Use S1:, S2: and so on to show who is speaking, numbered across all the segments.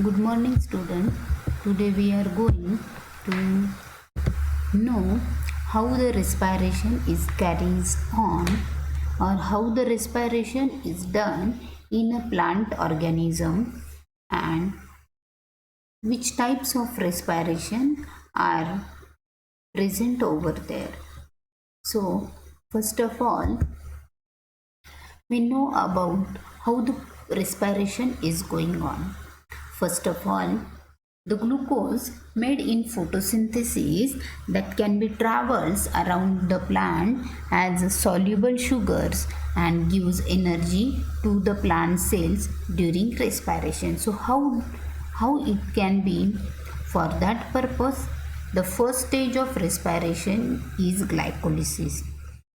S1: Good morning, student. Today we are going to know how the respiration is carried on or how the respiration is done in a plant organism and which types of respiration are present over there. So, first of all, we know about how the respiration is going on. First of all, the glucose made in photosynthesis that can be travels around the plant as soluble sugars and gives energy to the plant cells during respiration. So how it can be? For that purpose, the first stage of respiration is glycolysis,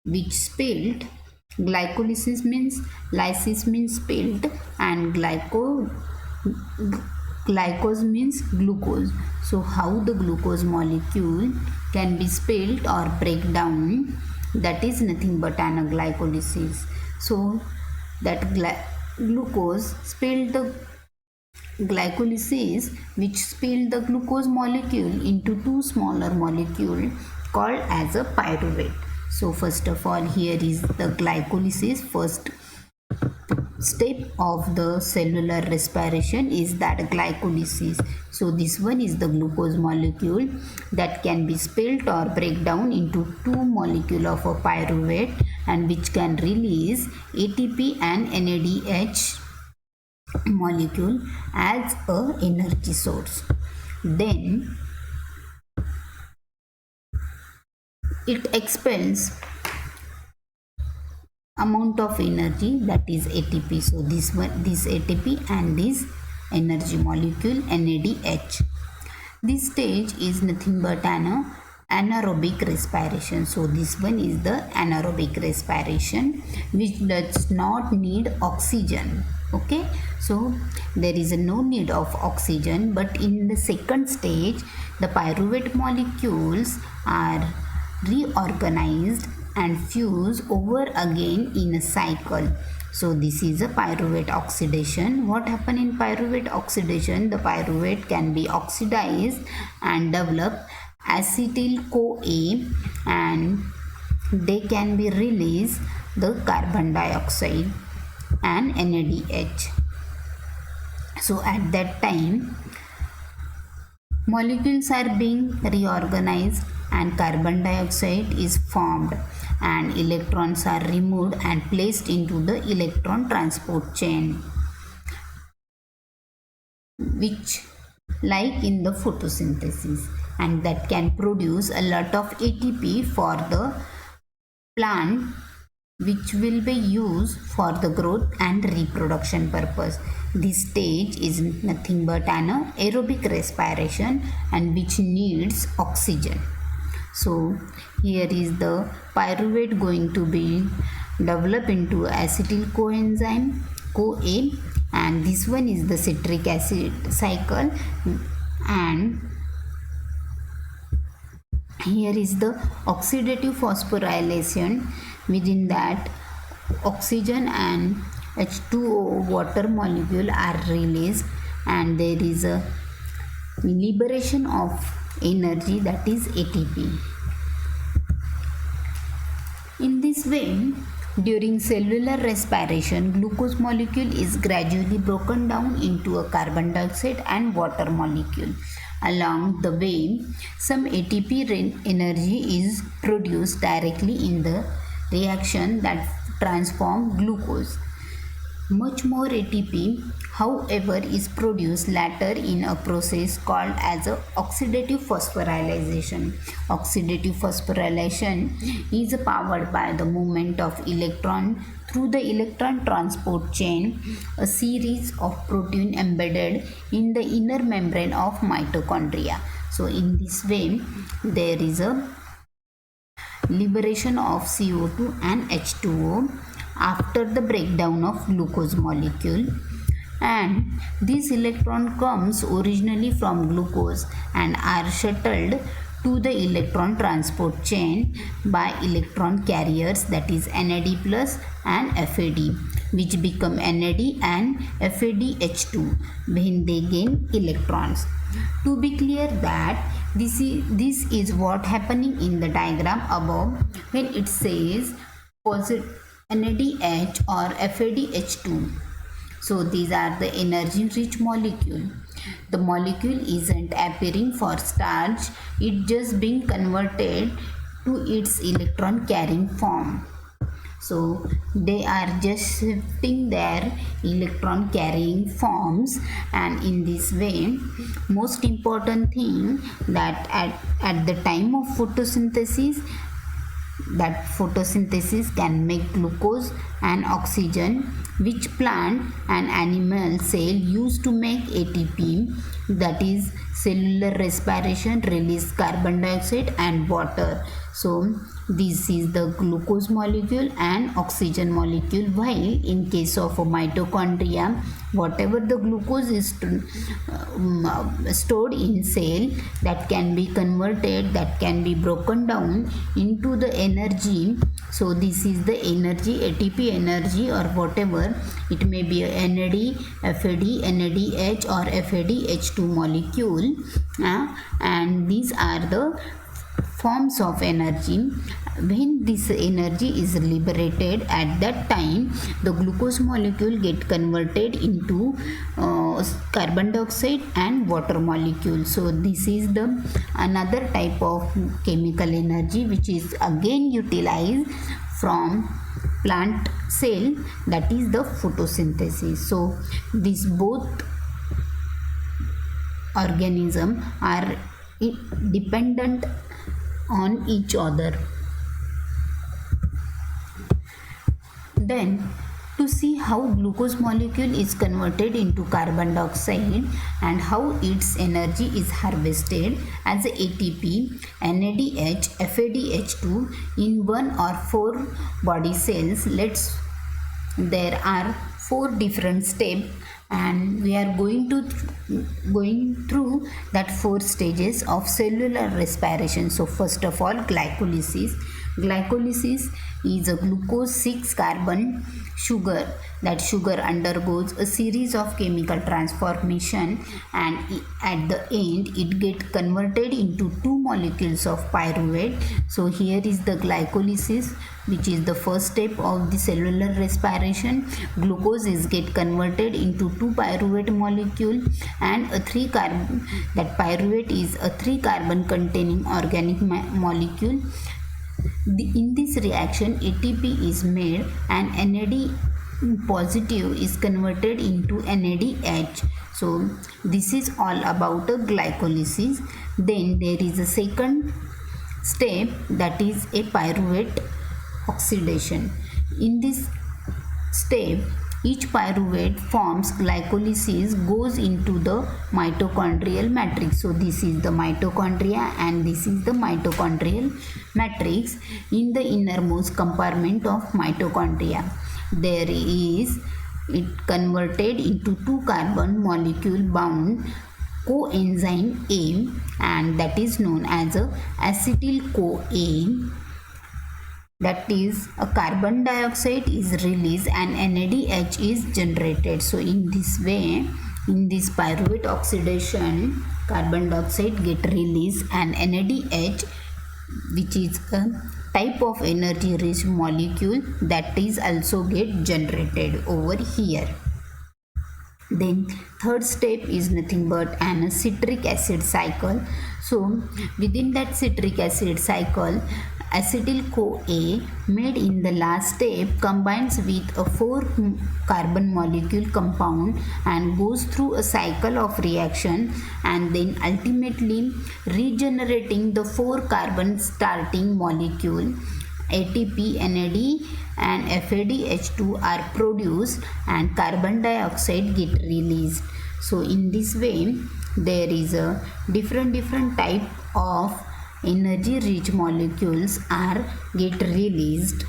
S1: which spelled glycolysis means lysis means spilled and glycose means glucose. So how the glucose molecule can be spilled or break down, that is nothing but an glycolysis. So that glucose spilled the glycolysis which spilled the glucose molecule into two smaller molecules called as a pyruvate. So first of all, here is the glycolysis. First step of the cellular respiration is that glycolysis. So this one is the glucose molecule that can be spilled or break down into two molecule of a pyruvate and which can release ATP and NADH molecule as a energy source. Then it expels amount of energy, that is ATP. So this ATP and this energy molecule NADH. This stage is nothing but an anaerobic respiration. So this one is the anaerobic respiration which does not need oxygen. Okay, so there is no need of oxygen, but in the second stage the pyruvate molecules are reorganized and fuse over again in a cycle. So this is a pyruvate oxidation. What happen in pyruvate oxidation? The pyruvate can be oxidized and develop acetyl-CoA and they can be released the carbon dioxide and NADH. So at that time molecules are being reorganized and carbon dioxide is formed and electrons are removed and placed into the electron transport chain, which like in the photosynthesis, and that can produce a lot of ATP for the plant which will be used for the growth and reproduction purpose. This stage is nothing but an aerobic respiration and which needs oxygen. So here is the pyruvate going to be developed into acetyl coenzyme CoA, and this one is the citric acid cycle, and here is the oxidative phosphorylation. Within that, oxygen and H2O water molecule are released and there is a liberation of energy, that is ATP. In this way, during cellular respiration, glucose molecule is gradually broken down into a carbon dioxide and water molecule. Along the way, some ATP energy is produced directly in the reaction that transform glucose. Much more ATP, however, is produced later in a process called as a oxidative phosphorylation. Oxidative phosphorylation is powered by the movement of electron through the electron transport chain, a series of protein embedded in the inner membrane of mitochondria. So in this way, there is a liberation of CO2 and H2O after the breakdown of glucose molecule, and this electron comes originally from glucose and are shuttled to the electron transport chain by electron carriers, that is NAD plus and FAD. which become NAD and FADH2 when they gain electrons. To be clear that this is what happening in the diagram above when it says positive NADH or FADH2. So these are the energy rich molecule. The molecule isn't appearing for starch, it just being converted to its electron carrying form. So they are just shifting their electron carrying forms, and in this way most important thing that at the time of photosynthesis, that photosynthesis can make glucose and oxygen, which plant and animal cell use to make ATP, that is cellular respiration, release carbon dioxide and water. So this is the glucose molecule and oxygen molecule, while in case of a mitochondria, whatever the glucose is stored in cell, that can be converted, that can be broken down into the energy. So this is the energy, ATP energy or whatever, it may be a NAD, FAD, NADH or FADH2 molecule, and these are the forms of energy. When this energy is liberated, at that time the glucose molecule get converted into carbon dioxide and water molecule. So this is the another type of chemical energy which is again utilized from plant cell, that is the photosynthesis. So these both organisms are dependent on each other. Then to see how glucose molecule is converted into carbon dioxide and how its energy is harvested as ATP, NADH, FADH2 in one or four body cells, there are four different steps, and we are going through that four stages of cellular respiration. So first of all, glycolysis. Glycolysis is a glucose 6 carbon sugar. That sugar undergoes a series of chemical transformation, and at the end it gets converted into two molecules of pyruvate. So here is the glycolysis, which is the first step of the cellular respiration. Glucose is get converted into two pyruvate molecule and a 3 carbon. That pyruvate is a 3 carbon containing organic molecule. In this reaction, ATP is made and NAD positive is converted into NADH. So this is all about a glycolysis. Then there is a second step, that is a pyruvate oxidation. In this step, each pyruvate forms glycolysis, goes into the mitochondrial matrix. So this is the mitochondria and this is the mitochondrial matrix. In the innermost compartment of mitochondria, there is it converted into 2 carbon molecule bound coenzyme A, and that is known as a acetyl-CoA. That is, a carbon dioxide is released and NADH is generated. So in this way, in this pyruvate oxidation, carbon dioxide get released and NADH, which is a type of energy rich molecule, that is also get generated over here. Then third step is nothing but an citric acid cycle. So within that citric acid cycle, acetyl-CoA made in the last step combines with a 4 carbon molecule compound and goes through a cycle of reaction, and then ultimately regenerating the 4 carbon starting molecule. ATP, NAD and FADH2 are produced and carbon dioxide get released. So in this way, there is a different type of energy rich molecules are get released.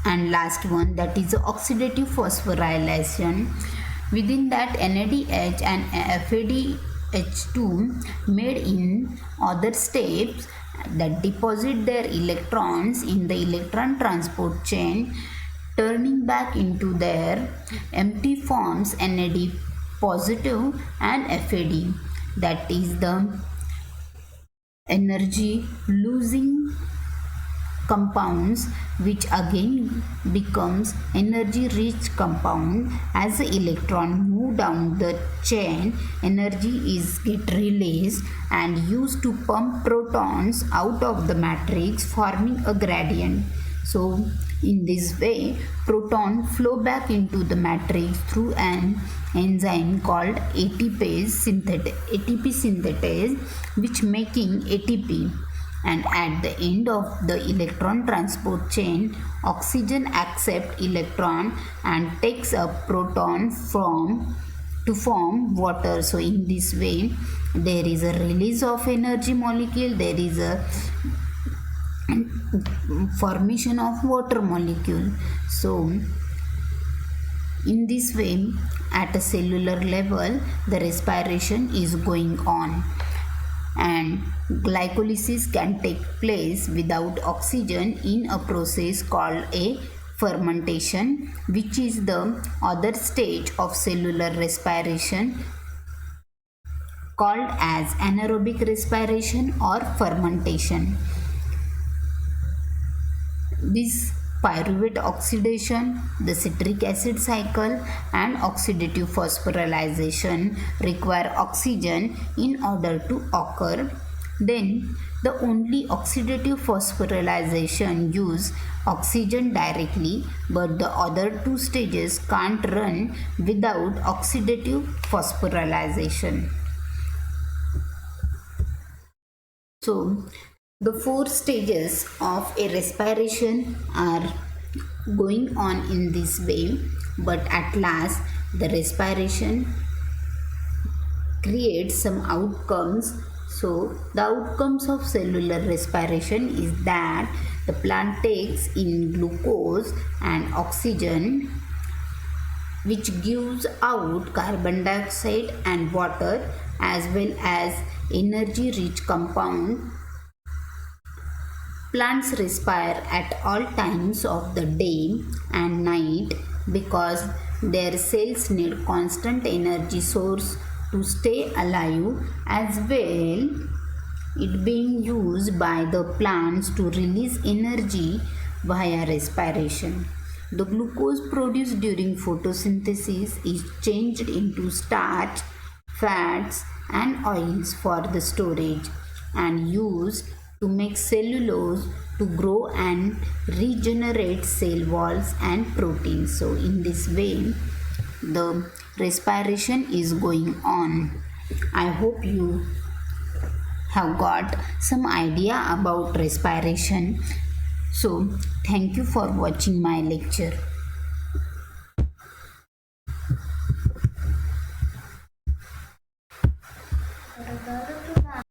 S1: And last one, that is oxidative phosphorylation. Within that, NADH and FADH2 made in other steps that deposit their electrons in the electron transport chain turning back into their empty forms NAD positive and FAD, that is the energy losing compounds, which again becomes energy rich compound. As the electron move down the chain, energy is get released and used to pump protons out of the matrix, forming a gradient. So in this way, proton flow back into the matrix through an enzyme called ATP synthetase, which making ATP. And at the end of the electron transport chain, oxygen accepts electron and takes a proton to form water. So in this way, there is a release of energy molecule, there is a formation of water molecule. So in this way, at a cellular level, the respiration is going on, and glycolysis can take place without oxygen in a process called a fermentation, which is the other stage of cellular respiration called as anaerobic respiration or fermentation. This pyruvate oxidation, the citric acid cycle, and oxidative phosphorylation require oxygen in order to occur. Then the only oxidative phosphorylation use oxygen directly, but the other two stages can't run without oxidative phosphorylation. So the four stages of a respiration are going on in this way, but at last the respiration creates some outcomes. So the outcomes of cellular respiration is that the plant takes in glucose and oxygen, which gives out carbon dioxide and water, as well as energy rich compound. Plants respire at all times of the day and night because their cells need constant energy source to stay alive, as well it being used by the plants to release energy via respiration. The glucose produced during photosynthesis is changed into starch, fats and oils for the storage and used to make cellulose to grow and regenerate cell walls and proteins. So in this way, the respiration is going on. I hope you have got some idea about respiration. So thank you for watching my lecture.